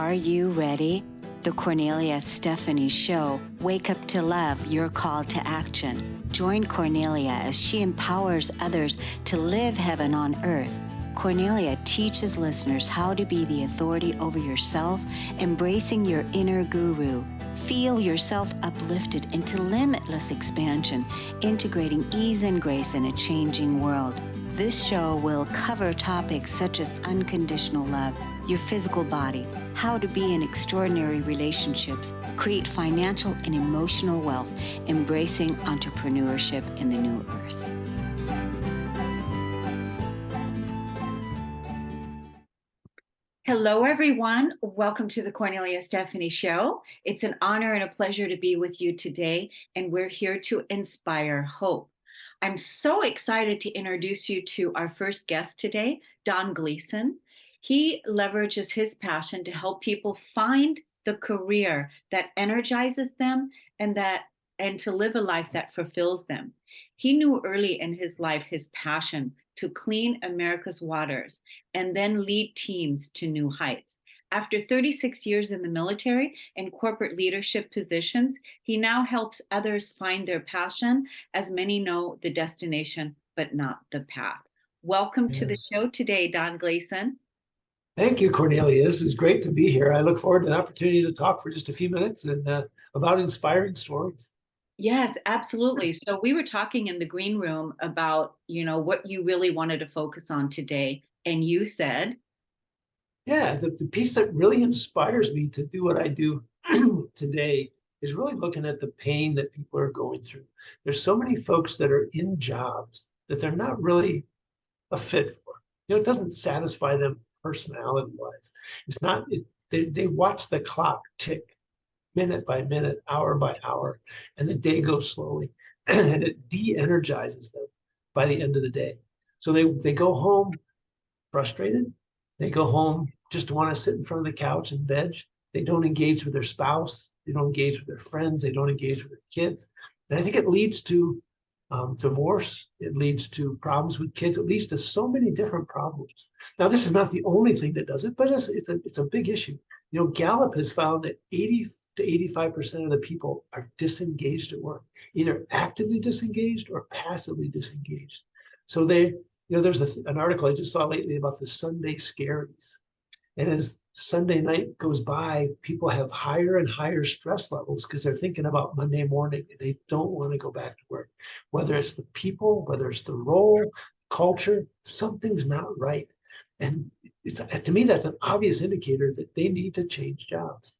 Are you ready? The Kornelia Stephanie Show. Wake up to love, your call to action. Join Kornelia as she empowers others to live heaven on earth. Kornelia teaches listeners how to be the authority over yourself, embracing your inner guru. Feel yourself uplifted into limitless expansion, integrating ease and grace in a changing world. This show will cover topics such as unconditional love, your physical body, how to be in extraordinary relationships, create financial and emotional wealth, embracing entrepreneurship in the new earth. Hello, everyone. Welcome to the Kornelia Stephanie Show. It's an honor and a pleasure to be with you today, and we're here to inspire hope. I'm so excited to introduce you to our first guest today, Don Gleason. He leverages his passion to help people find the career that energizes them and to live a life that fulfills them. He knew early in his life his passion to clean America's waters and then lead teams to new heights. After 36 years in the military and corporate leadership positions, he now helps others find their passion, as many know the destination, but not the path. Welcome to the show today, Don Gleason. Thank you, Kornelia. This is great to be here. I look forward to the opportunity to talk for just a few minutes and about inspiring stories. Yes, absolutely. So we were talking in the green room about, what you really wanted to focus on today. And you said, yeah, the piece that really inspires me to do what I do today is really looking at the pain that people are going through. There's so many folks that are in jobs that they're not really a fit for. It doesn't satisfy them personality-wise. It's not, they watch the clock tick minute by minute, hour by hour, and the day goes slowly, and it de-energizes them by the end of the day. So they go home frustrated. They go home just to want to sit in front of the couch and veg. They don't engage with their spouse. They don't engage with their friends. They don't engage with their kids. And I think it leads to divorce. It leads to problems with kids. It leads to so many different problems. Now, this is not the only thing that does it, but it's a big issue. Gallup has found that 80 to 85% of the people are disengaged at work, either actively disengaged or passively disengaged. So there's an article I just saw lately about the Sunday scaries. And as Sunday night goes by, people have higher and higher stress levels because they're thinking about Monday morning. They don't want to go back to work. Whether it's the people, whether it's the role, culture, something's not right. And to me, that's an obvious indicator that they need to change jobs.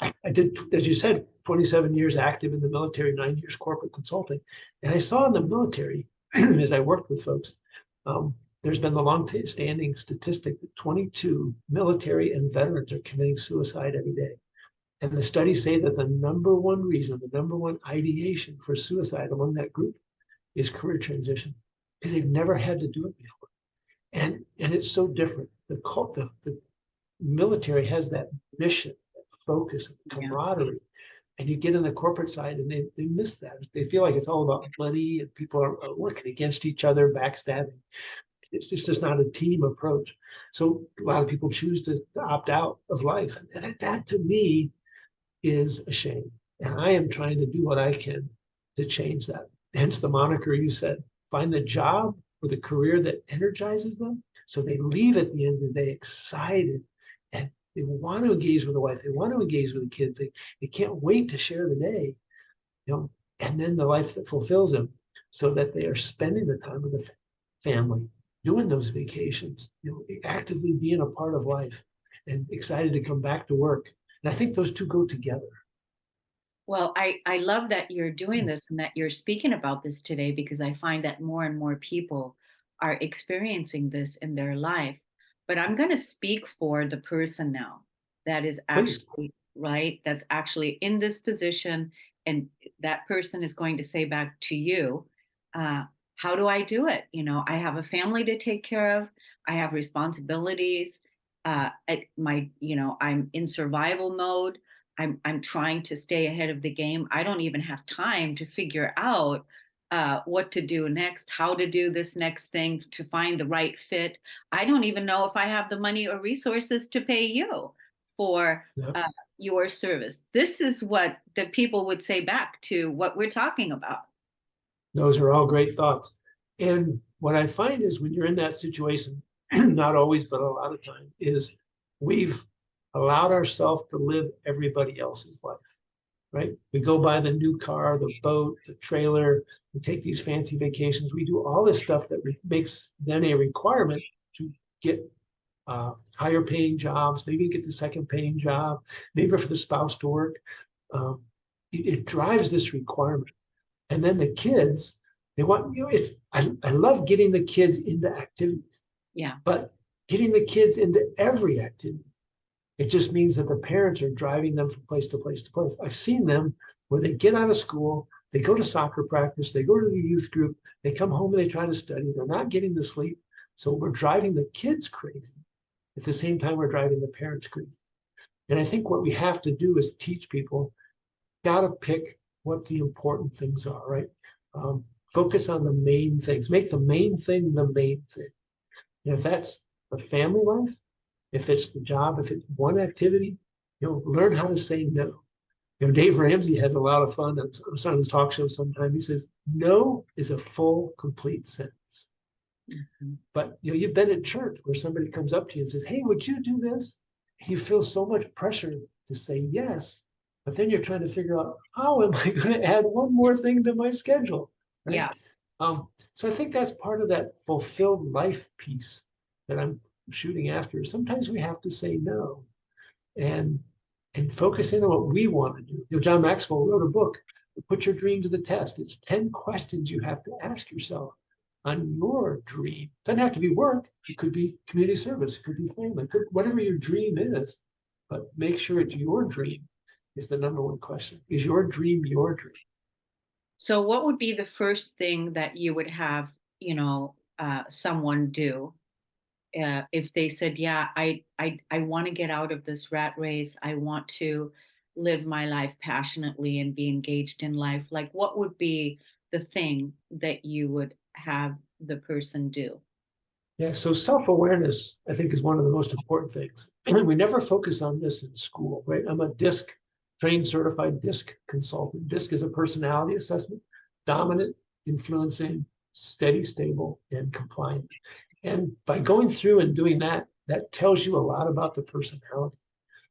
I did, as you said, 27 years active in the military, 9 years corporate consulting. And I saw in the military, as I worked with folks, there's been the long-standing statistic that 22 military and veterans are committing suicide every day. And the studies say that the number one reason, the number one ideation for suicide among that group is career transition, because they've never had to do it before. And it's so different. The military has that mission, that focus, and camaraderie. And you get in the corporate side and they miss that. They feel like it's all about money and people are working against each other, backstabbing. It's just not a team approach. So a lot of people choose to opt out of life. And that to me is a shame. And I am trying to do what I can to change that. Hence the moniker you said, find the job or the career that energizes them. So they leave at the end of the day excited and they want to engage with the wife. They want to engage with the kids. They can't wait to share the day, and then the life that fulfills them, so that they are spending the time with the family, doing those vacations, actively being a part of life and excited to come back to work. And I think those two go together. Well, I love that you're doing this and that you're speaking about this today, because I find that more and more people are experiencing this in their life. But I'm going to speak for the person now that is actually right, that's actually in this position. And that person is going to say back to you, how do I do it? I have a family to take care of. I have responsibilities. I'm in survival mode. I'm trying to stay ahead of the game. I don't even have time to figure out what to do next, how to do this next thing, to find the right fit. I don't even know if I have the money or resources to pay you for Yeah. your service. This is what the people would say back to what we're talking about. Those are all great thoughts. And what I find is when you're in that situation, not always, but a lot of time, is we've allowed ourselves to live everybody else's life, right? We go buy the new car, the boat, the trailer, we take these fancy vacations, we do all this stuff that makes then a requirement to get higher paying jobs, maybe get the second paying job, maybe for the spouse to work. It drives this requirement. And then the kids, they want, I love getting the kids into activities. Yeah. But getting the kids into every activity, it just means that the parents are driving them from place to place to place. I've seen them where they get out of school, they go to soccer practice, they go to the youth group, they come home and they try to study. They're not getting the sleep. So we're driving the kids crazy. At the same time, we're driving the parents crazy. And I think what we have to do is teach people, got to pick what the important things are, right? Focus on the main things. Make the main thing the main thing. And if that's the family life, if it's the job, if it's one activity, learn how to say no. Dave Ramsey has a lot of fun on his talk show sometime. He says, no is a full, complete sentence. Mm-hmm. But you've been in church where somebody comes up to you and says, hey, would you do this? You feel so much pressure to say yes, but then you're trying to figure out, how am I going to add one more thing to my schedule? Right? Yeah. So I think that's part of that fulfilled life piece that I'm shooting after. Sometimes we have to say no and focus in on what we want to do. John Maxwell wrote a book, Put Your Dream to the Test. It's 10 questions you have to ask yourself on your dream. Doesn't have to be work. It could be community service. It could be family. Whatever your dream is, but make sure it's your dream is the number one question. Is your dream your dream? So what would be the first thing that you would have, someone do if they said, yeah, I want to get out of this rat race. I want to live my life passionately and be engaged in life. Like, what would be the thing that you would have the person do? Yeah, so self-awareness, I think, is one of the most important things. We never focus on this in school, right? I'm a DISC, trained certified DISC consultant. DISC is a personality assessment, dominant, influencing, steady, stable, and compliant. And by going through and doing that, that tells you a lot about the personality,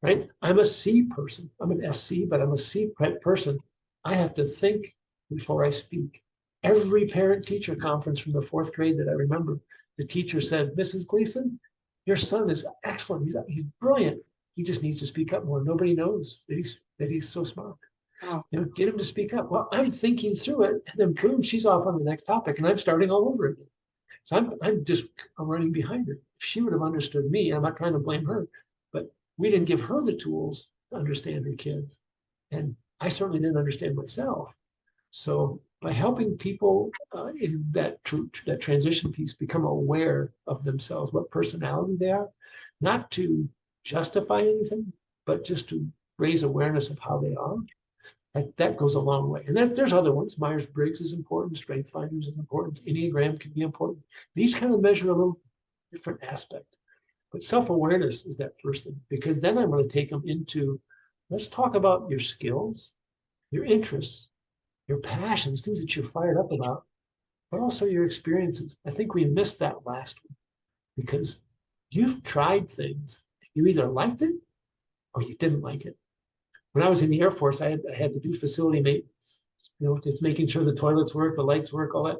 right? I'm a C person. I'm an SC, but I'm a C person. I have to think before I speak. Every parent-teacher conference from the 4th grade that I remember, the teacher said, Mrs. Gleason, your son is excellent. He's brilliant. He just needs to speak up more. Nobody knows that he's so smart. Oh. Get him to speak up. Well, I'm thinking through it, and then boom, she's off on the next topic, and I'm starting all over again. So I'm running behind her. If she would have understood me, I'm not trying to blame her, but we didn't give her the tools to understand her kids. And I certainly didn't understand myself. So by helping people in that transition piece become aware of themselves, what personality they are, not to justify anything, but just to raise awareness of how they are, that goes a long way. And there's other ones. Myers-Briggs is important. Strength Finders is important. Enneagram can be important. These kind of measure a little different aspect. But self-awareness is that first thing, because then I'm going to take them into, let's talk about your skills, your interests, your passions, things that you're fired up about, but also your experiences. I think we missed that last one because you've tried things. You either liked it or you didn't like it. When I was in the Air Force, I had to do facility maintenance. Just making sure the toilets work, the lights work, all that.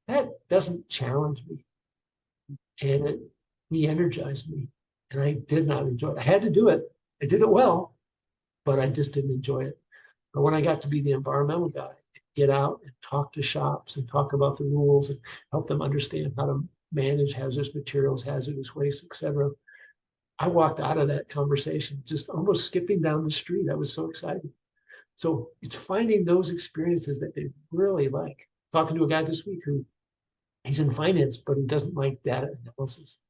That doesn't challenge me. And it re-energized me. And I did not enjoy it. I had to do it. I did it well, but I just didn't enjoy it. But when I got to be the environmental guy, get out and talk to shops and talk about the rules and help them understand how to manage hazardous materials, hazardous waste, et cetera, I walked out of that conversation just almost skipping down the street. I was so excited. So it's finding those experiences that they really like. Talking to a guy this week who he's in finance, but he doesn't like data analysis.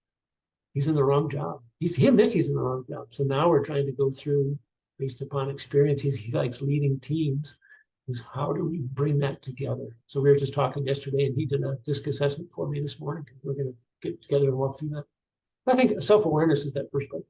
He's in the wrong job. He's in the wrong job. So now we're trying to go through, based upon experience, he likes leading teams, is how do we bring that together? So we were just talking yesterday and he did a DISC assessment for me this morning. We're going to get together and walk through that. I think self-awareness is that first part.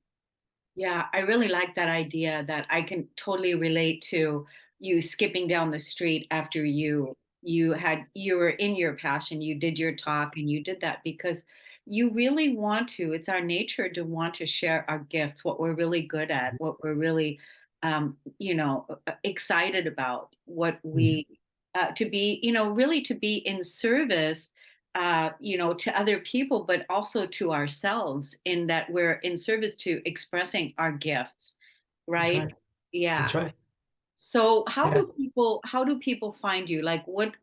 Yeah, I really like that idea that I can totally relate to you skipping down the street after you were in your passion, you did your talk and you did that because you really want to. It's our nature to want to share our gifts, what we're really good at, what we're really excited about, what Mhm. we to be, really to be in service to other people, but also to ourselves, in that we're in service to expressing our gifts, That's right? right. Yeah. That's right. So Yeah. how do people find you? Like what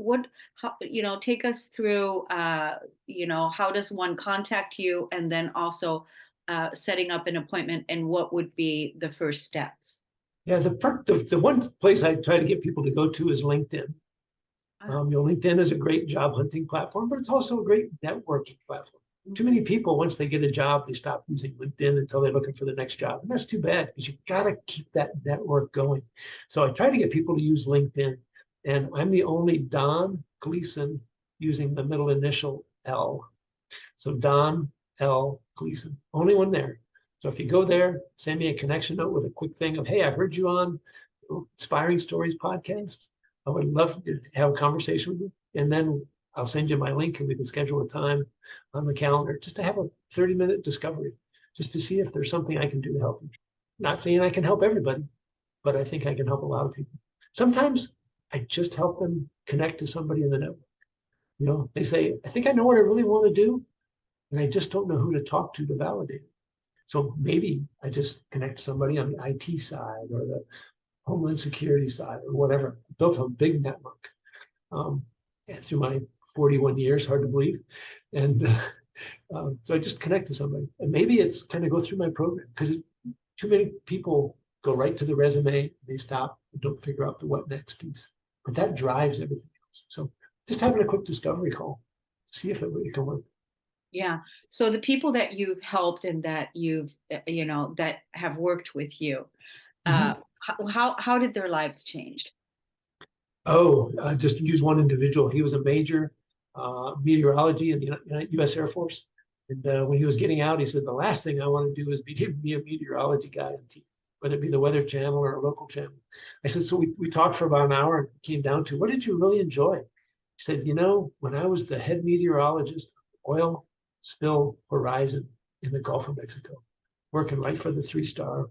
how, take us through how does one contact you, and then also setting up an appointment, and what would be the first steps? Yeah. The one place I try to get people to go to is LinkedIn. Ah, LinkedIn is a great job hunting platform, but it's also a great networking platform. Too mhm. many people, once they get a job, they stop using LinkedIn until they're looking for the next job. And that's too bad because you've got to keep that network going. So I try to get people to use LinkedIn. And I'm the only Don Gleason using the middle initial L. So Don L. Gleason, only one there. So if you go there, send me a connection note with a quick thing of, hey, I heard you on Inspiring Stories podcast. I would love to have a conversation with you. And then I'll send you my link and we can schedule a time on the calendar just to have a 30-minute discovery, just to see if there's something I can do to help you. Not saying I can help everybody, but I think I can help a lot of people. Sometimes I just help them connect to somebody in the network. They say, I think I know what I really want to do, and I just don't know who to talk to validate it. So maybe I just connect to somebody on the IT side or the Homeland Security side or whatever. Built a big network um, through my 41 years, hard to believe. And so I just connect to somebody. And maybe it's kind of go through my program because too many people go right to the resume, they stop and don't figure out the what next piece. But that drives everything else. So just having a quick discovery call, see if it really can work. Yeah. So the people that you've helped and that that have worked with you, uh, Mm-hmm. how did their lives change? Oh, just to use one individual. He was a major meteorology in the U.S. Air Force. And when he was getting out, he said, the last thing I want to do is be a meteorology guy on TV, whether it be the Weather Channel or a local channel. I said, so we talked for about an hour and came down to, what did you really enjoy? He said, when I was the head meteorologist, oil spill horizon in the Gulf of Mexico, working right for the 3-star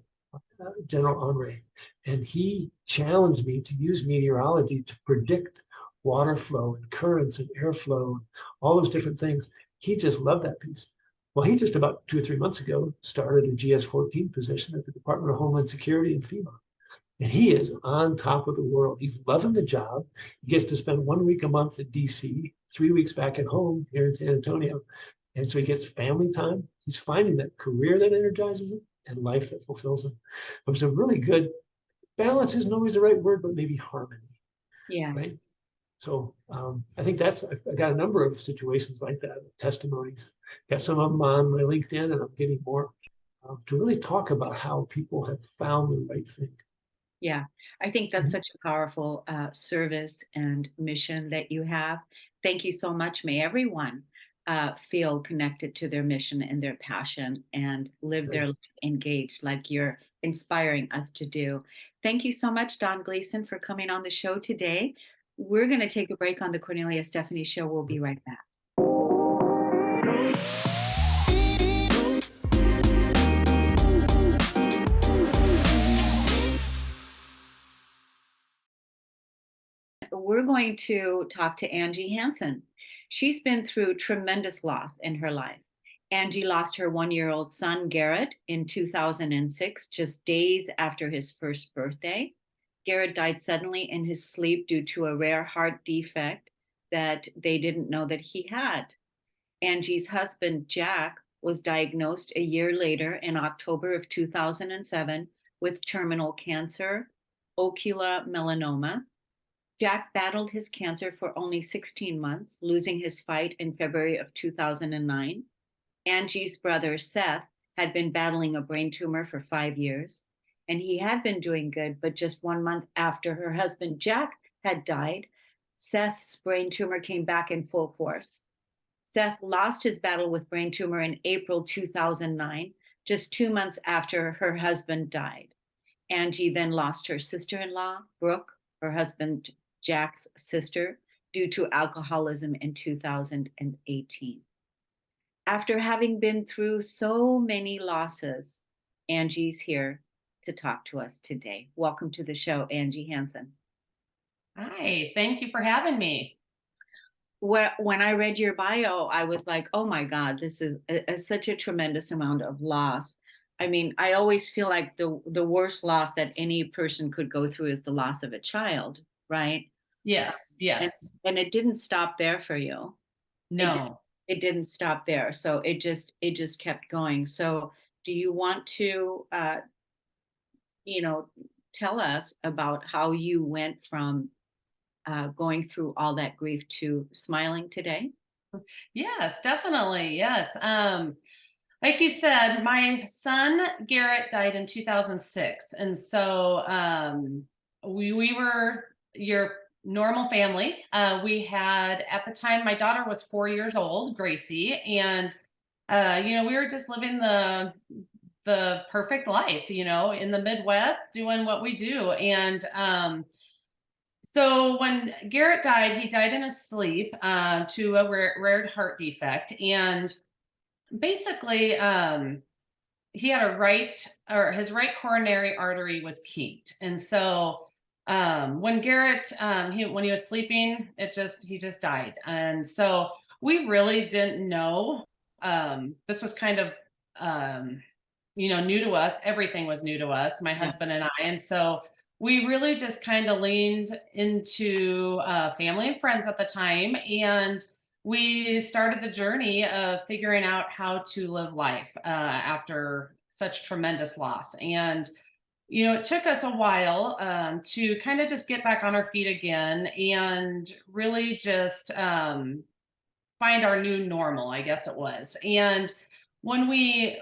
General Henri, and he challenged me to use meteorology to predict water flow and currents and airflow, and all those different things. He just loved that piece. Well, he just about 2 or 3 months ago started a GS-14 position at the Department of Homeland Security in FEMA. And he is on top of the world. He's loving the job. He gets to spend 1 week a month in DC, 3 weeks back at home here in San Antonio. And so he gets family time. He's finding that career that energizes him and life that fulfills him. It was a really good balance, isn't always the right word, but maybe harmony, Yeah. right? So I think I got a number of situations like that, testimonies. Got some of them on my LinkedIn, and I'm getting more to really talk about how people have found the right thing. Yeah, I think that's Mhm. such a powerful service and mission that you have. Thank you so much. May everyone feel connected to their mission and their passion and live their Right. life engaged like you're inspiring us to do. Thank you so much, Don Gleason, for coming on the show today. We're going to take a break on the Cornelia Stephanie Show. We'll be right back. We're going to talk to Angie Hanson. She's been through tremendous loss in her life. Angie lost her 1-year-old son, Garrett, in 2006, just days after his first birthday. Garrett died suddenly in his sleep due to a rare heart defect that they didn't know that he had. Angie's husband, Jack, was diagnosed a year later in October of 2007 with terminal cancer, ocular melanoma. Jack battled his cancer for only 16 months, losing his fight in February of 2009. Angie's brother, Seth, had been battling a brain tumor for 5 years, and he had been doing good, but just 1 month after her husband, Jack, had died, Seth's brain tumor came back in full force. Seth lost his battle with brain tumor in April 2009, just 2 months after her husband died. Angie then lost her sister in law, Brooke, her husband Jack's sister, due to alcoholism in 2018. After having been through so many losses, Angie's here to talk to us today. Welcome to the show, Angie Hanson. Hi, thank you for having me. When I read your bio, I was like, oh my God, this is such a tremendous amount of loss. I mean, I always feel like the worst loss that any person could go through is the loss of a child, right? Yes, And, yes. and it didn't stop there for you. It No. it didn't stop there. So it just kept going. So do you want to you know, tell us about how you went from going through all that grief to smiling today? Yes, definitely. Yes. Like you said, my son Garrett died in 2006. And so we were your normal family. We had at the time my daughter was 4 years old, Gracie, and we were just living the perfect life, in the Midwest, doing what we do. And so when Garrett died, he died in his sleep to a rare heart defect, and basically, he had his right coronary artery was kinked, and so when Garrett, when he was sleeping, he just died, and so we really didn't know. This was kind of new to us. Everything was new to us, my Yeah. husband and I, and so we really just kind of leaned into family and friends at the time, and we started the journey of figuring out how to live life after such tremendous loss. And it took us a while to kind of just get back on our feet again and really just find our new normal, I guess it was. And when we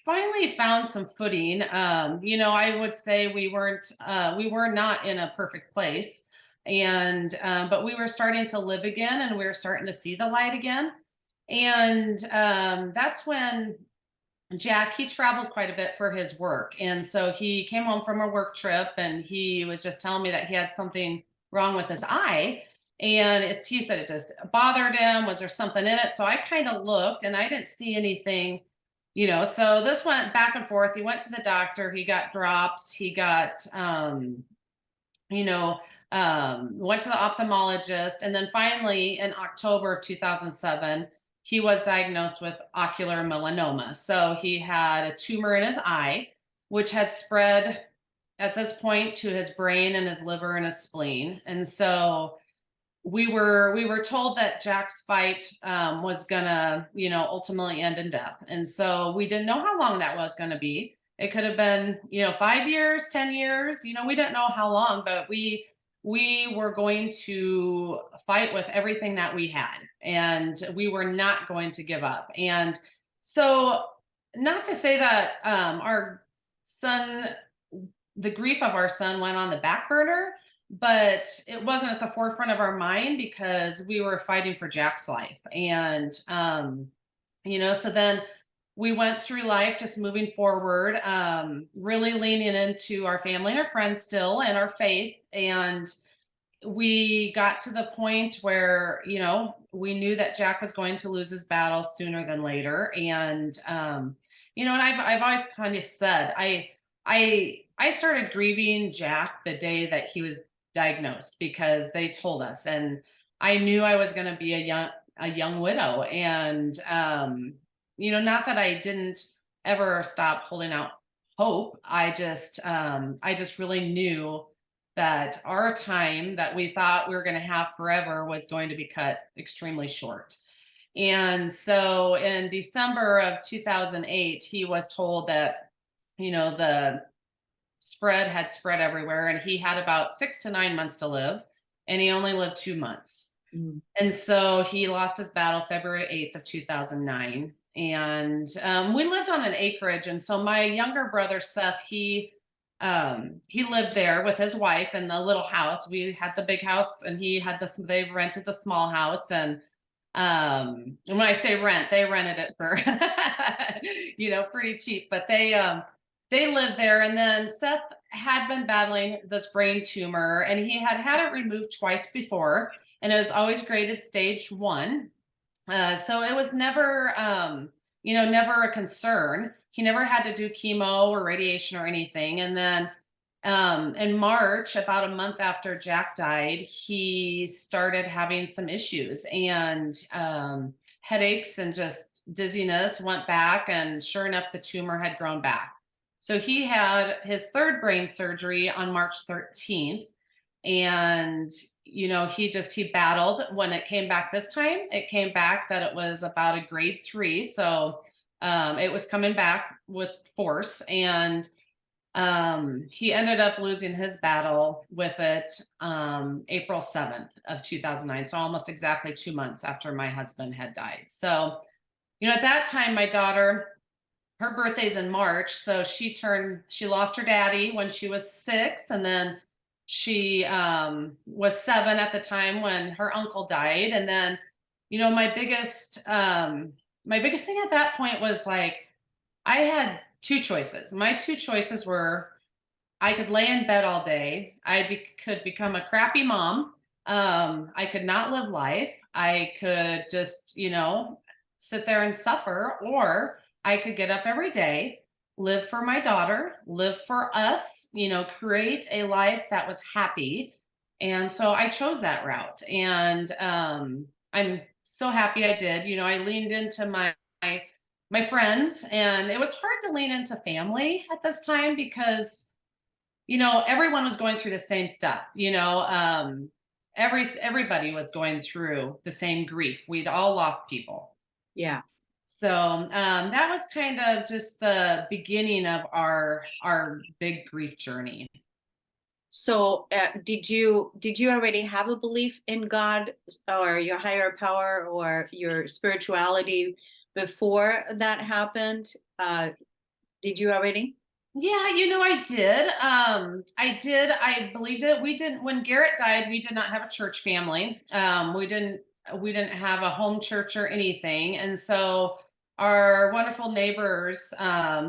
finally found some footing, I would say we were not in a perfect place, and but we were starting to live again, and we were starting to see the light again. And that's when Jack, he traveled quite a bit for his work, and so he came home from a work trip, and he was just telling me that he had something wrong with his eye. And he said it just bothered him. Was there something in it? So I kind of looked, and I didn't see anything. So this went back and forth. He went to the doctor, he got drops, he got went to the ophthalmologist, and then finally in October of 2007 he was diagnosed with ocular melanoma. So he had a tumor in his eye, which had spread at this point to his brain and his liver and his spleen. And so we were told that Jack's fight was gonna, ultimately end in death. And so we didn't know how long that was gonna be. It could have been, 5 years, 10 years, we didn't know how long, but we were going to fight with everything that we had, and we were not going to give up. And so, not to say that our son, the grief of our son went on the back burner, but it wasn't at the forefront of our mind because we were fighting for Jack's life. And so then we went through life just moving forward, really leaning into our family and our friends still and our faith. And we got to the point where, we knew that Jack was going to lose his battle sooner than later. And, and I've always kind of said, I started grieving Jack the day that he was diagnosed because they told us, and I knew I was going to be a young widow. And, not that I didn't ever stop holding out hope. I just really knew that our time that we thought we were going to have forever was going to be cut extremely short. And so in December of 2008, he was told that, the spread had spread everywhere, and he had about 6 to 9 months to live, and he only lived 2 months. And so he lost his battle February 8th of 2009. And we lived on an acreage. And so my younger brother, Seth, he lived there with his wife in the little house. We had the big house, and he had they rented the small house. And And when I say rent, they rented it for, pretty cheap, but they lived there. And then Seth had been battling this brain tumor, and he had had it removed twice before, and it was always graded stage 1. So it was never, never a concern. He never had to do chemo or radiation or anything. And then in March, about a month after Jack died, he started having some issues, and headaches and just dizziness went back. And sure enough, the tumor had grown back. So he had his third brain surgery on March 13th. And he battled. When it came back this time, it came back that it was about a grade 3. So it was coming back with force. And he ended up losing his battle with it April 7th of 2009. So almost exactly 2 months after my husband had died. So, at that time, my daughter, her birthday's in March. So she lost her daddy when she was 6. And then she was 7 at the time when her uncle died. And then, my biggest thing at that point was like, I had 2 choices. My 2 choices were, I could lay in bed all day. Could become a crappy mom. I could not live life. I could just, sit there and suffer, or I could get up every day, live for my daughter, live for us, create a life that was happy. And so I chose that route. And I'm so happy I did. I leaned into my friends, and it was hard to lean into family at this time because, everyone was going through the same stuff. Everybody was going through the same grief. We'd all lost people. Yeah. So that was kind of just the beginning of our big grief journey. So did you already have a belief in God or your higher power or your spirituality before that happened? Did you already? Yeah, I did. I did. I believed it. When Garrett died, we did not have a church family. We didn't have a home church or anything. And so our wonderful neighbors,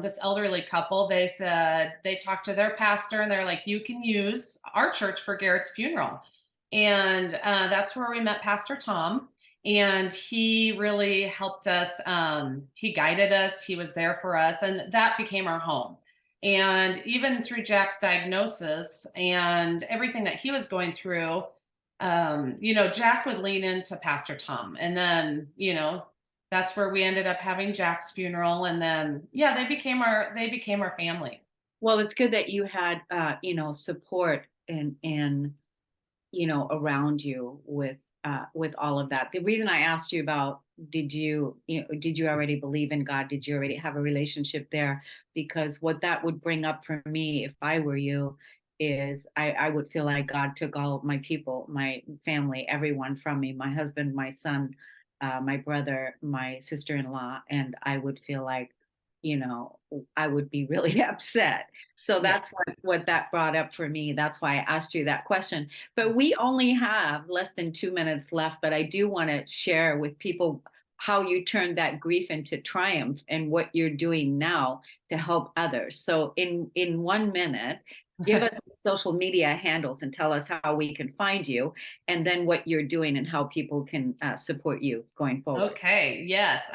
this elderly couple, they talked to their pastor, and they're like, you can use our church for Garrett's funeral. And that's where we met Pastor Tom. And he really helped us. He guided us. He was there for us. And that became our home. And even through Jack's diagnosis and everything that he was going through, Jack would lean into Pastor Tom. And then, that's where we ended up having Jack's funeral. And then, yeah, they became our family. Well, it's good that you had, support and around you with all of that. The reason I asked you about did you already believe in God? Did you already have a relationship there? Because what that would bring up for me, if I were you, is I would feel like God took all of my people, my family, everyone from me, my husband, my son, my brother, my sister-in-law, and I would feel like, I would be really upset. So that's what that brought up for me. That's why I asked you that question. But we only have less than 2 minutes left, but I do want to share with people how you turned that grief into triumph and what you're doing now to help others. So in 1 minute, give us social media handles and tell us how we can find you, and then what you're doing and how people can support you going forward. Okay. Yes.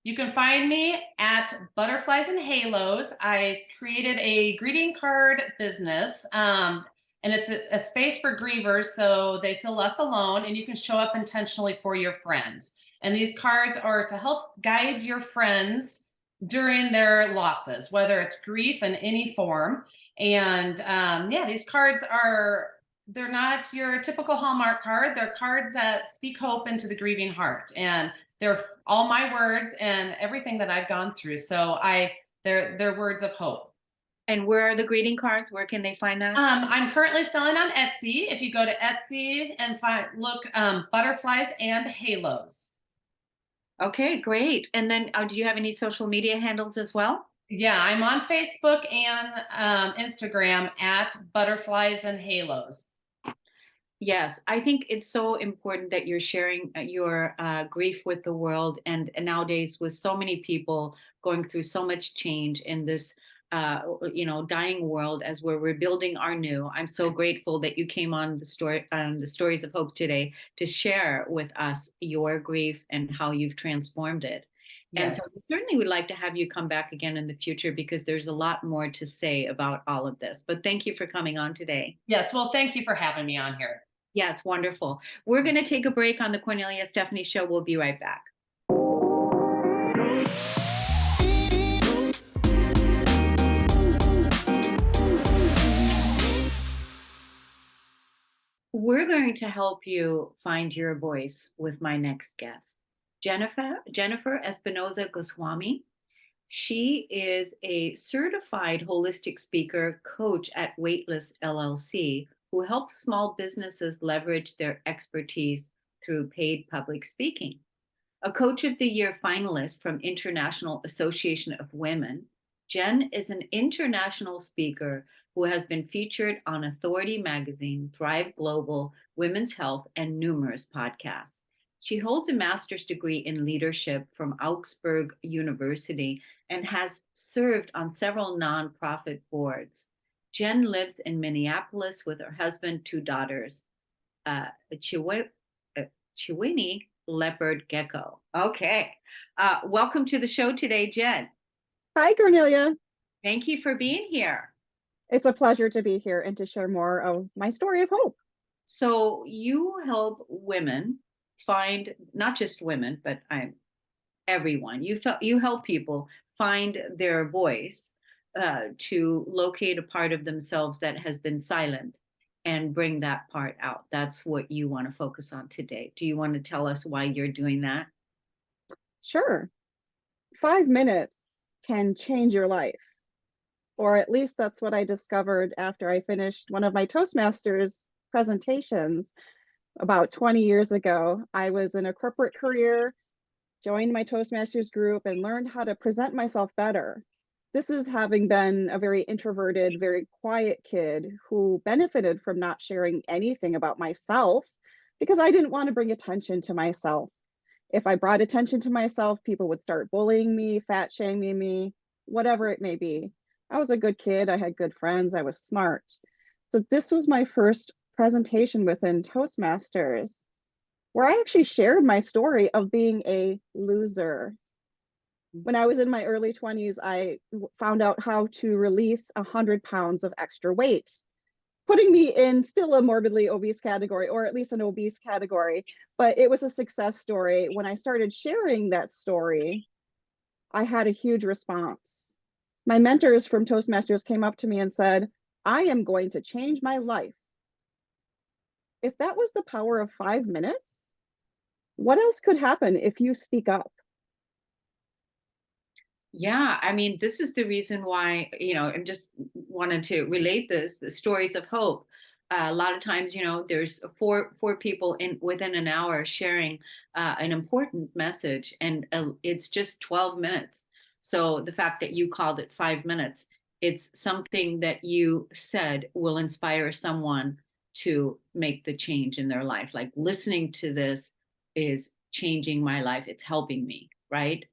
You can find me at Butterflies and Halos. I created a greeting card business, and it's a space for grievers so they feel less alone, and you can show up intentionally for your friends. And these cards are to help guide your friends during their losses, whether it's grief in any form. And these cards they're not your typical Hallmark card. They're cards that speak hope into the grieving heart. And they're all my words and everything that I've gone through. So they're words of hope. And where are the greeting cards? Where can they find that? I'm currently selling on Etsy. If you go to Etsy and look Butterflies and Halos. Okay, great. And then do you have any social media handles as well? Yeah, I'm on Facebook and Instagram at Butterflies and Halos. Yes, I think it's so important that you're sharing your grief with the world. And nowadays, with so many people going through so much change in this, dying world, as we're rebuilding our new, I'm so grateful that you came on the Stories of Hope today to share with us your grief and how you've transformed it. And so, Yes. we certainly would like to have you come back again in the future because there's a lot more to say about all of this. But thank you for coming on today. Yes. Well, thank you for having me on here. Yeah, it's wonderful. We're going to take a break on the Cornelia Stephanie Show. We'll be right back. We're going to help you find your voice with my next guest, Jennifer Espinosa-Goswami. She is a certified holistic speaker coach at Weightless LLC, who helps small businesses leverage their expertise through paid public speaking. A Coach of the Year finalist from International Association of Women, Jen is an international speaker who has been featured on Authority Magazine, Thrive Global, Women's Health, and numerous podcasts. She holds a master's degree in leadership from Augsburg University and has served on several nonprofit boards. Jen lives in Minneapolis with her husband, two daughters, a Chiweenie leopard gecko. Okay. Welcome to the show today, Jen. Hi, Cornelia. Thank you for being here. It's a pleasure to be here and to share more of my story of hope. So you help women find, not just women, but everyone. You help people find their voice, to locate a part of themselves that has been silent and bring that part out. That's what you want to focus on today. Do you want to tell us why you're doing that? Sure. 5 minutes can change your life, or at least that's what I discovered after I finished one of my Toastmasters presentations about 20 years ago. I was in a corporate career, joined my Toastmasters group, and learned how to present myself better. This is having been a very introverted, very quiet kid who benefited from not sharing anything about myself because I didn't want to bring attention to myself. If I brought attention to myself, people would start bullying me, fat shaming me, whatever it may be. I was a good kid. I had good friends. I was smart. So this was my first presentation within Toastmasters, where I actually shared my story of being a loser. When I was in my early 20s, I found out how to release 100 pounds of extra weight, putting me in still a morbidly obese category, or at least an obese category. But it was a success story. When I started sharing that story, I had a huge response. My mentors from Toastmasters came up to me and said, I am going to change my life. If that was the power of 5 minutes, what else could happen if you speak up? Yeah, I mean, this is the reason why, I'm just wanted to relate this, the stories of hope. A lot of times, there's four people in within an hour sharing an important message, and it's just 12 minutes. So the fact that you called it 5 minutes, it's something that you said will inspire someone to make the change in their life. Like listening to this is changing my life. It's helping me, right?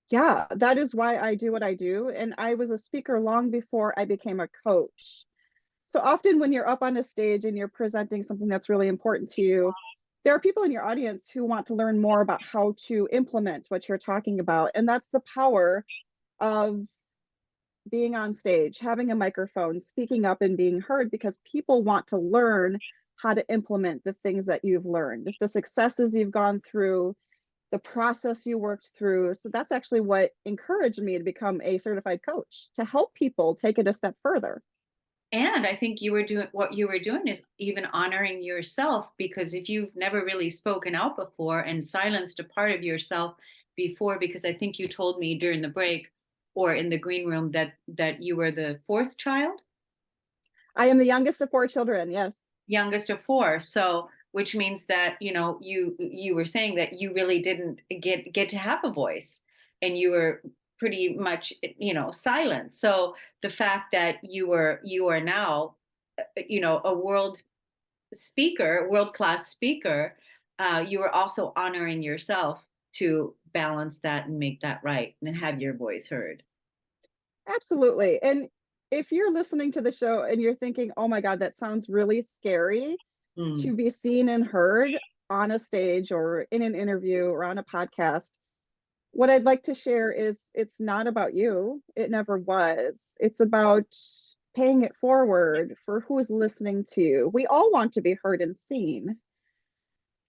Yeah, that is why I do what I do. And I was a speaker long before I became a coach. So often when you're up on a stage and you're presenting something that's really important to you, there are people in your audience who want to learn more about how to implement what you're talking about. And that's the power of being on stage, having a microphone, speaking up and being heard, because people want to learn how to implement the things that you've learned, the successes you've gone through, the process you worked through. So that's actually what encouraged me to become a certified coach, to help people take it a step further. And I think what you were doing is even honoring yourself, because if you've never really spoken out before and silenced a part of yourself before, because I think you told me during the break or in the green room that you were the fourth child, I am the youngest of four children. Yes. youngest of four. So which means that, you were saying that you really didn't get to have a voice, and you were pretty much, silent. So the fact that you are now, a world speaker, world-class speaker, you were also honoring yourself to balance that and make that right and have your voice heard. Absolutely. And if you're listening to the show and you're thinking, oh my God, that sounds really scary Mm. to be seen and heard on a stage or in an interview or on a podcast, what I'd like to share is it's not about you. It never was. It's about paying it forward for who's listening to you. We all want to be heard and seen.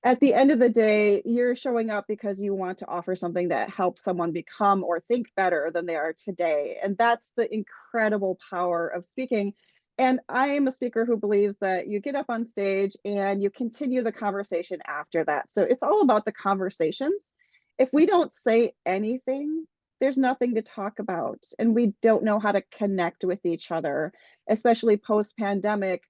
At the end of the day, you're showing up because you want to offer something that helps someone become or think better than they are today. And that's the incredible power of speaking. And I am a speaker who believes that you get up on stage and you continue the conversation after that. So it's all about the conversations. If we don't say anything, there's nothing to talk about. And we don't know how to connect with each other, especially post pandemic.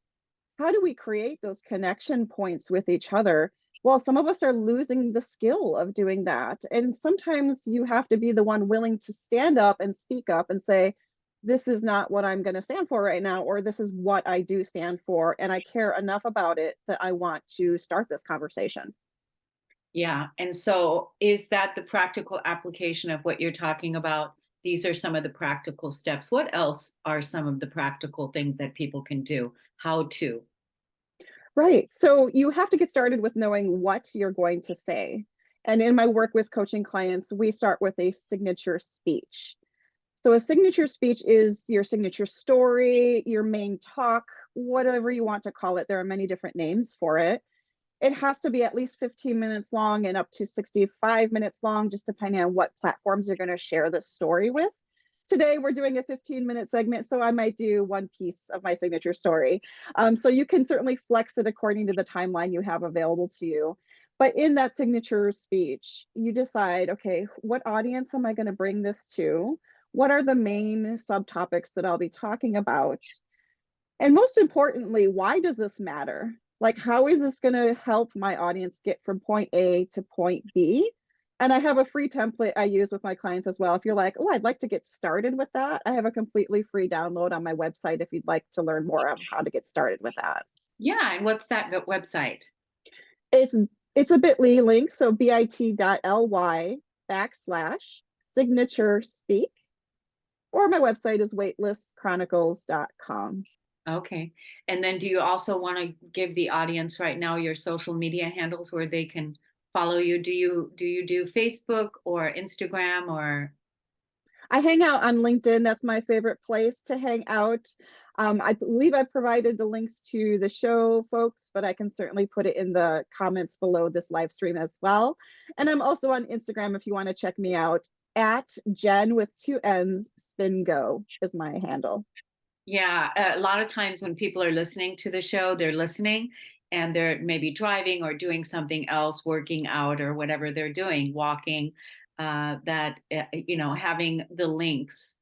How do we create those connection points with each other? Well, some of us are losing the skill of doing that. And sometimes you have to be the one willing to stand up and speak up and say, this is not what I'm going to stand for right now, or this is what I do stand for. And I care enough about it that I want to start this conversation. Yeah. And so is that the practical application of what you're talking about? These are some of the practical steps. What else are some of the practical things that people can do? How to? Right. So you have to get started with knowing what you're going to say. And in my work with coaching clients, we start with a signature speech. So a signature speech is your signature story, your main talk, whatever you want to call it. There are many different names for it. It has to be at least 15 minutes long and up to 65 minutes long, just depending on what platforms you're going to share this story with. Today, we're doing a 15-minute segment, so I might do one piece of my signature story. So you can certainly flex it according to the timeline you have available to you. But in that signature speech, you decide, okay, what audience am I going to bring this to? What are the main subtopics that I'll be talking about? And most importantly, why does this matter? Like, how is this going to help my audience get from point A to point B? And I have a free template I use with my clients as well. If you're like, oh, I'd like to get started with that, I have a completely free download on my website if you'd like to learn more of how to get started with that. Yeah. And what's that website? It's it's a bit.ly link, so bit.ly/signature speak, or my website is weightlesschronicles.com. Okay. And then do you also want to give the audience right now your social media handles where they can follow you? Do you do Facebook or Instagram or? I hang out on LinkedIn. That's my favorite place to hang out. I believe I provided the links to the show, folks, but I can certainly put it in the comments below this live stream as well. And I'm also on Instagram if you want to check me out. At Jen with 2 N's Spin Go is my handle. Yeah, a lot of times when people are listening to the show, they're listening and they're maybe driving or doing something else, working out or whatever they're doing, walking, having the links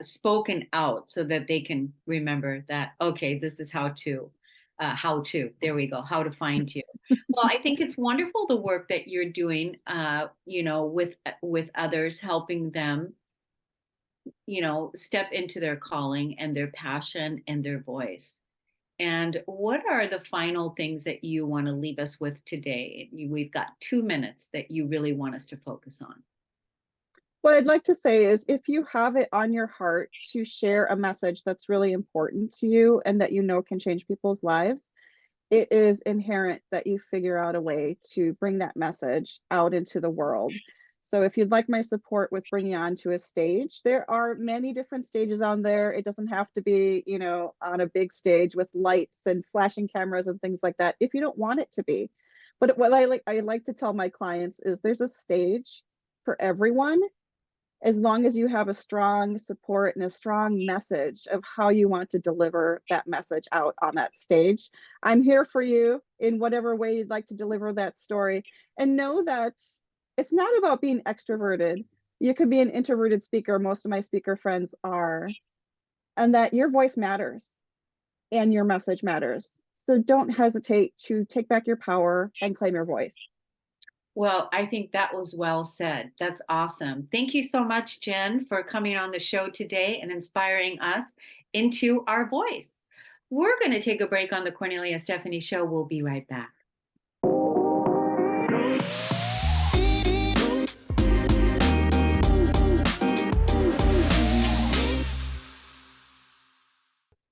spoken out so that they can remember that, okay, this is there we go, how to find you. Well, I think it's wonderful the work that you're doing, with others, helping them step into their calling and their passion and their voice. And what are the final things that you want to leave us with today? We've got 2 minutes that you really want us to focus on. What I'd like to say is if you have it on your heart to share a message that's really important to you and that you know can change people's lives, it is inherent that you figure out a way to bring that message out into the world. So if you'd like my support with bringing onto a stage, there are many different stages on there. It doesn't have to be, on a big stage with lights and flashing cameras and things like that if you don't want it to be. But what I like to tell my clients is there's a stage for everyone, as long as you have a strong support and a strong message of how you want to deliver that message out on that stage. I'm here for you in whatever way you'd like to deliver that story. And know that it's not about being extroverted. You could be an introverted speaker. Most of my speaker friends are. And that your voice matters and your message matters. So don't hesitate to take back your power and claim your voice. Well, I think that was well said. That's awesome. Thank you so much, Jen, for coming on the show today and inspiring us into our voice. We're going to take a break on the Kornelia Stephanie Show. We'll be right back.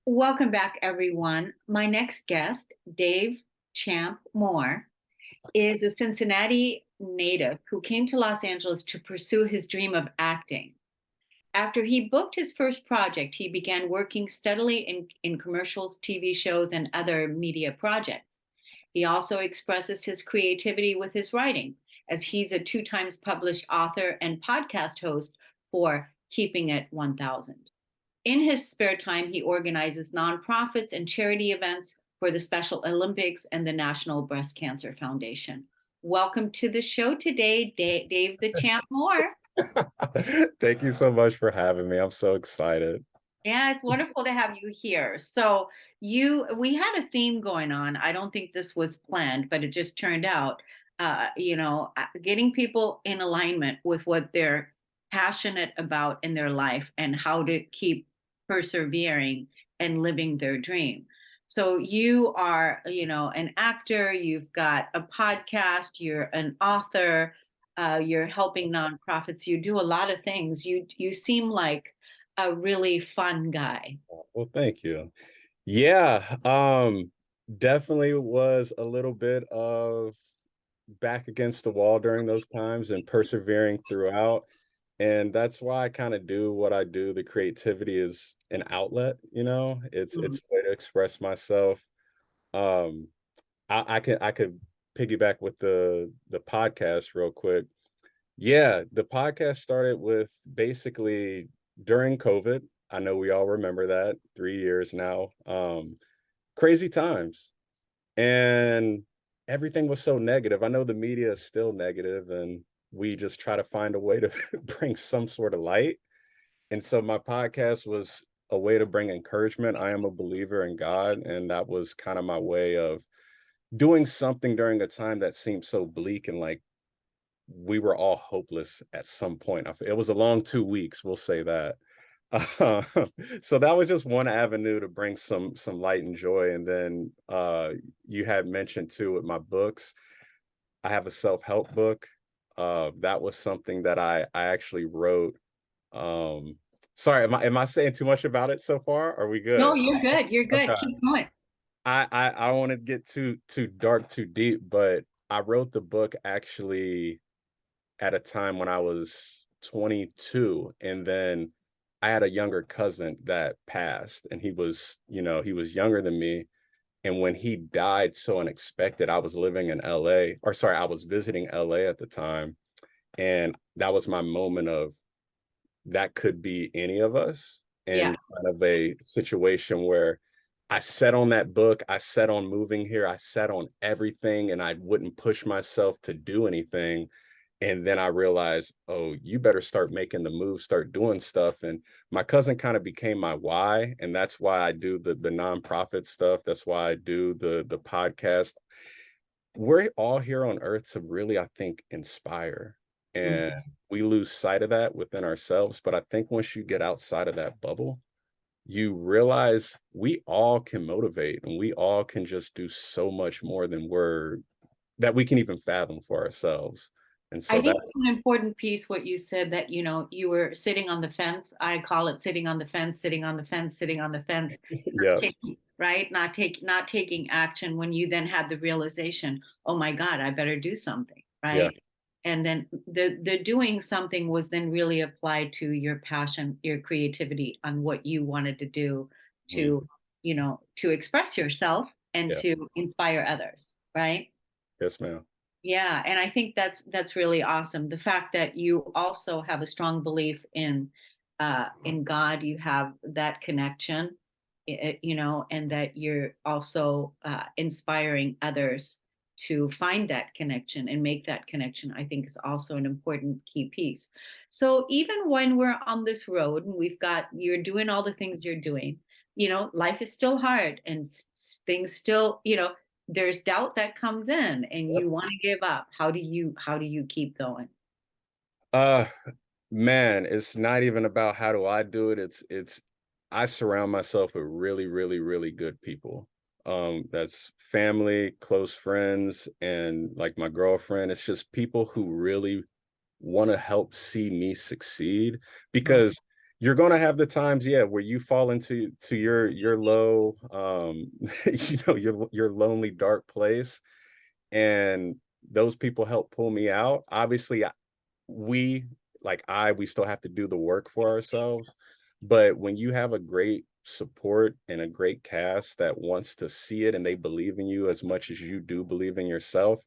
Welcome back, everyone. My next guest, Dave Champmoore, is a Cincinnati native who came to Los Angeles to pursue his dream of acting. After he booked his first project, he began working steadily in commercials, TV shows, and other media projects. He also expresses his creativity with his writing, as he's a 2 times published author and podcast host for Keeping It 1000. In his spare time, he organizes nonprofits and charity events for the Special Olympics and the National Breast Cancer Foundation. Welcome to the show today, Dave the Champ Moore. Thank you so much for having me. I'm so excited. Yeah, it's wonderful to have you here. So we had a theme going on. I don't think this was planned, but it just turned out, getting people in alignment with what they're passionate about in their life and how to keep persevering and living their dream. So you are, an actor, you've got a podcast, you're an author, you're helping nonprofits, you do a lot of things. You seem like a really fun guy. Well, thank you. Yeah, definitely was a little bit of back against the wall during those times and persevering throughout. And that's why I kind of do what I do. The creativity is an outlet, it's a way to express myself. I could piggyback with the podcast real quick. Yeah, the podcast started with basically during COVID. I know we all remember that, 3 years now. Crazy times. And everything was so negative. I know the media is still negative, and we just try to find a way to bring some sort of light. And so my podcast was a way to bring encouragement. I am a believer in God, and that was kind of my way of doing something during a time that seemed so bleak and like we were all hopeless at some point. It was a long 2 weeks, we'll say that. So that was just one avenue to bring some light and joy. And then you had mentioned too with my books, I have a self-help book. That was something that I actually wrote. Sorry, am I saying too much about it so far? Are we good? No, you're good. You're good. Okay. Keep going. I don't want to get too dark, too deep, but I wrote the book actually at a time when I was 22, and then I had a younger cousin that passed, and he was younger than me. And when he died so unexpected, I was living in LA, or sorry, I was visiting LA at the time. And that was my moment of that could be any of us, and kind of a situation where I set on that book, I set on moving here, I set on everything, and I wouldn't push myself to do anything. And then I realized, oh, you better start making the move, start doing stuff. And my cousin kind of became my why. And that's why I do the nonprofit stuff. That's why I do the podcast. We're all here on earth to really, I think, inspire. And we lose sight of that within ourselves. But I think once you get outside of that bubble, you realize we all can motivate, and we all can just do so much more than that we can even fathom for ourselves. And so I think it's an important piece what you said, that you were sitting on the fence. I call it sitting on the fence, sitting on the fence, sitting on the fence. Yeah. Not taking action, when you then had the realization, oh my God, I better do something, right? Yeah. And then the doing something was then really applied to your passion, your creativity, on what you wanted to do to, to express yourself and to inspire others, right? Yes, ma'am. Yeah, and I think that's really awesome. The fact that you also have a strong belief in God, you have that connection, and that you're also inspiring others to find that connection and make that connection, I think is also an important key piece. So even when we're on this road and you're doing all the things you're doing, life is still hard, and things still, there's doubt that comes in, and you want to give up. How do you keep going? Man, it's not even about how do I do it. It's I surround myself with really, really, really good people. That's family, close friends, and like my girlfriend. It's just people who really want to help see me succeed, Right. because you're going to have the times, yeah, where you fall into your low, your lonely, dark place, and those people help pull me out. Obviously, we we still have to do the work for ourselves, but when you have a great support and a great cast that wants to see it and they believe in you as much as you do believe in yourself,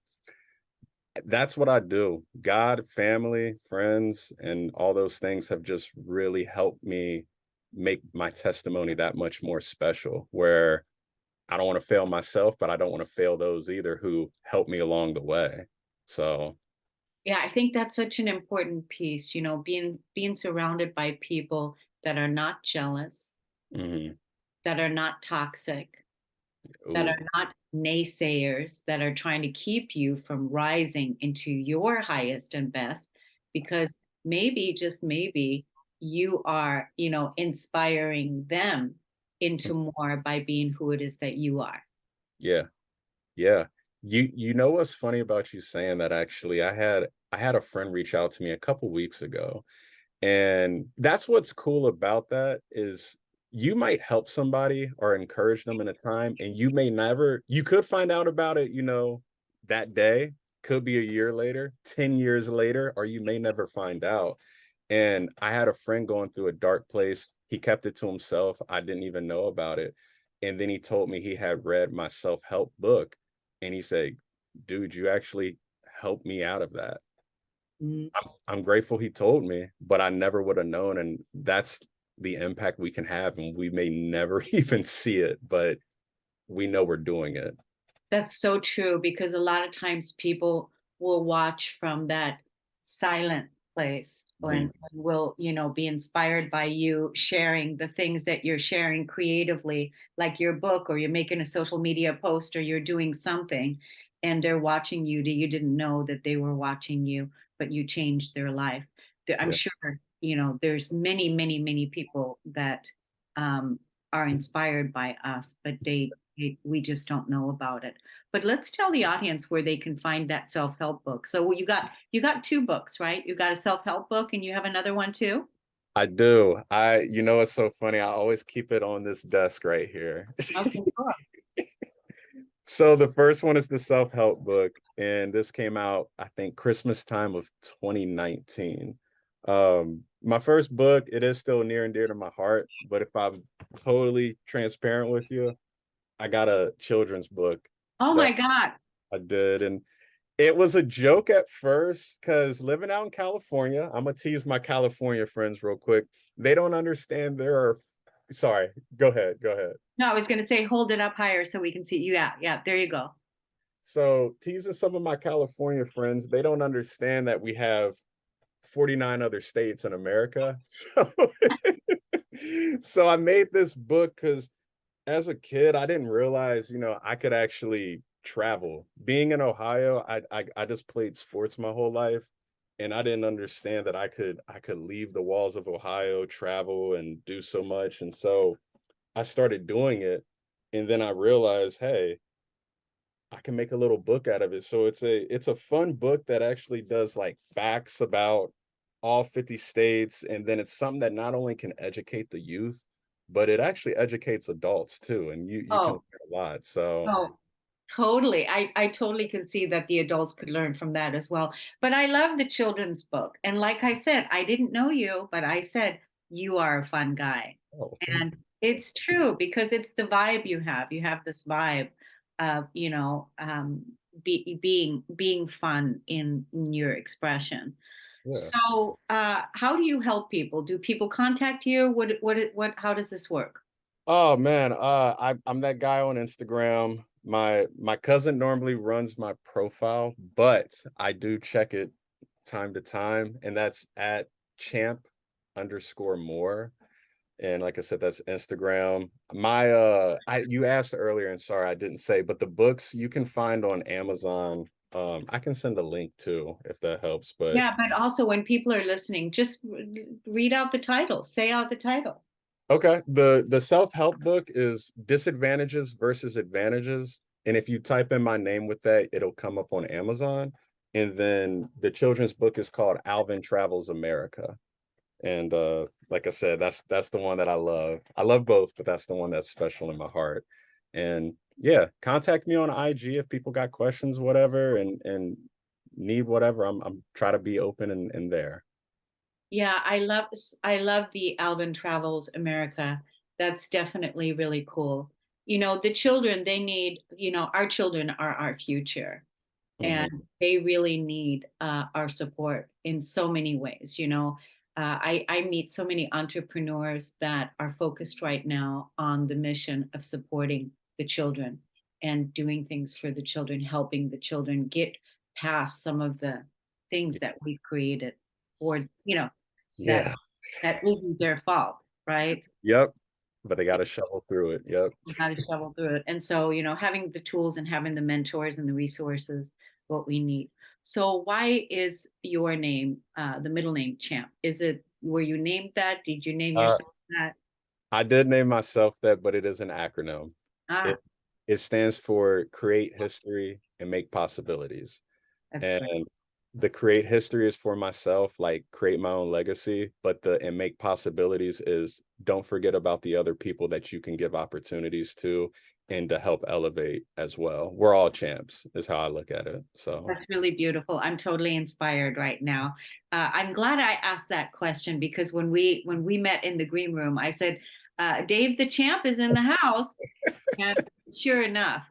that's what I do. God, family, friends, and all those things have just really helped me make my testimony that much more special, where I don't want to fail myself, but I don't want to fail those either who helped me along the way. So, Yeah, I think that's such an important piece, being surrounded by people that are not jealous, mhm. that are not toxic, that Ooh, are not naysayers, that are trying to keep you from rising into your highest and best, because maybe, just maybe, you are, inspiring them into more by being who it is that you are. yeah. Yeah. You know what's funny about you saying that? Actually, I had a friend reach out to me a couple weeks ago, and that's what's cool about that is you might help somebody or encourage them in a time, and you could find out about it, that day, could be a year later, 10 years later, or you may never find out. And I had a friend going through a dark place. He kept it to himself. I didn't even know about it. And then he told me he had read my self-help book. And he said, dude, you actually helped me out of that. Mm. I'm grateful he told me, but I never would have known. And that's the impact we can have. And we may never even see it, but we know we're doing it. That's so true, because a lot of times people will watch from that silent place Mhm. and will, be inspired by you sharing the things that you're sharing creatively, like your book, or you're making a social media post, or you're doing something, and they're watching you. You didn't know that they were watching you, but you changed their life. I'm Yeah. sure, there's many, many, many people that um, are inspired by us, but we just don't know about it. But let's tell the audience where they can find that self-help book. So you got two books, right? You got a self-help book and you have another one too? I do. It's so funny. I always keep it on this desk right here. Okay, cool. So the first one is the self-help book, and this came out, I think, Christmas time of 2019. My first book, it is still near and dear to my heart, but if I'm totally transparent with you, I got a children's book Oh that my God. I did, and it was a joke at first because living out in California, I'm gonna tease my California friends real quick. They don't understand sorry, go ahead, go ahead. No, I was going to say hold it up higher so we can see. Yeah, yeah, there you go. So teasing some of my California friends, they don't understand that we have 49 other states in America. So I made this book because as a kid, I didn't realize, I could actually travel. Being in Ohio, I just played sports my whole life, and I didn't understand that I could leave the walls of Ohio, travel, and do so much. And so I started doing it, and then I realized, hey, I can make a little book out of it. So it's a fun book that actually does like facts about all 50 states, and then it's something that not only can educate the youth, but it actually educates adults too, and you can Oh, learn a lot. So oh, totally. I totally could see that the adults could learn from that as well. But I love the children's book. And like I said, I didn't know you, but I said you are a fun guy. oh, thank And you. it's true, because it's the vibe you have. You have this vibe of, being fun in your expression. Yeah. So, how do you help people? Do people contact you? How does this work? Oh man, I'm that guy on Instagram. My cousin normally runs my profile, but I do check it time to time, and that's at champ_more. And like I said, that's Instagram. You asked earlier, and sorry I didn't say, but the books you can find on Amazon. I can send a link too if that helps. But Yeah, but also when people are listening, just read out the title, say out the title. Okay. The self-help book is Disadvantages versus Advantages. And if you type in my name with that, it'll come up on Amazon. And then the children's book is called Alvin Travels America. And like I said, that's the one that I love. I love both, but that's the one that's special in my heart. And yeah, contact me on IG if people got questions, whatever, and need whatever. I'm try to be open and there. Yeah, I love the Alvin Travels America. That's definitely really cool. The children, they need, our children are our future, and Mhm. they really need our support in so many ways. I meet so many entrepreneurs that are focused right now on the mission of supporting the children and doing things for the children, helping the children get past some of the things that we've created, or that Yeah. that isn't their fault, right? Yep. But they got to shovel through it. Yep. We got to shovel through it. And so, having the tools and having the mentors and the resources, what we need. So why is your name, the middle name Champ? Were you named that? Did you name Uh, yourself that? I did name myself that, but it is an acronym. Ah, It it stands for Create History and Make Possibilities. that's great. And the create history is for myself, like create my own legacy, but the and make possibilities is don't forget about the other people that you can give opportunities to and to help elevate as well. We're all champs, is how I look at it. So That's really beautiful. I'm totally inspired right now. I'm glad I asked that question because when we met in the green room, I said, "Dave the Champ is in the house," and sure enough,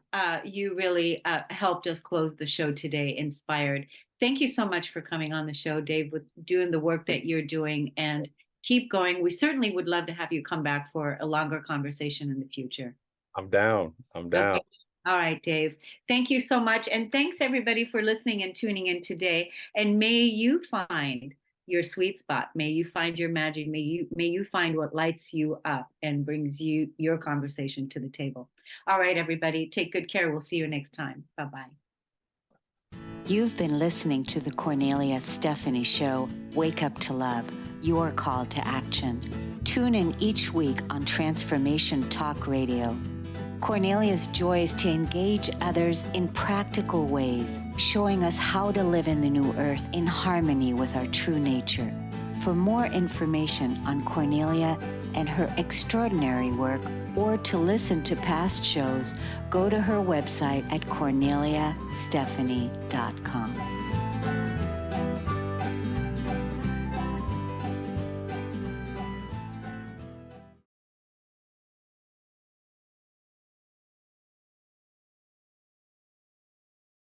you really helped us close the show today, inspired. Thank you so much for coming on the show, Dave, with doing the work that you're doing, and keep going. We certainly would love to have you come back for a longer conversation in the future. I'm down. I'm down. Okay. All right, Dave. Thank you so much. And thanks everybody for listening and tuning in today. And may you find your sweet spot. May you find your magic. May you find what lights you up and brings you your conversation to the table. All right, everybody. Take good care. We'll see you next time. Bye-bye. You've been listening to the Kornelia Stephanie Show, Wake Up to Love, your call to action. Tune in each week on Transformation Talk Radio. Kornelia's joy is to engage others in practical ways, showing us how to live in the new earth in harmony with our true nature. For more information on Kornelia and her extraordinary work, or to listen to past shows, go to her website at korneliastephanie.com.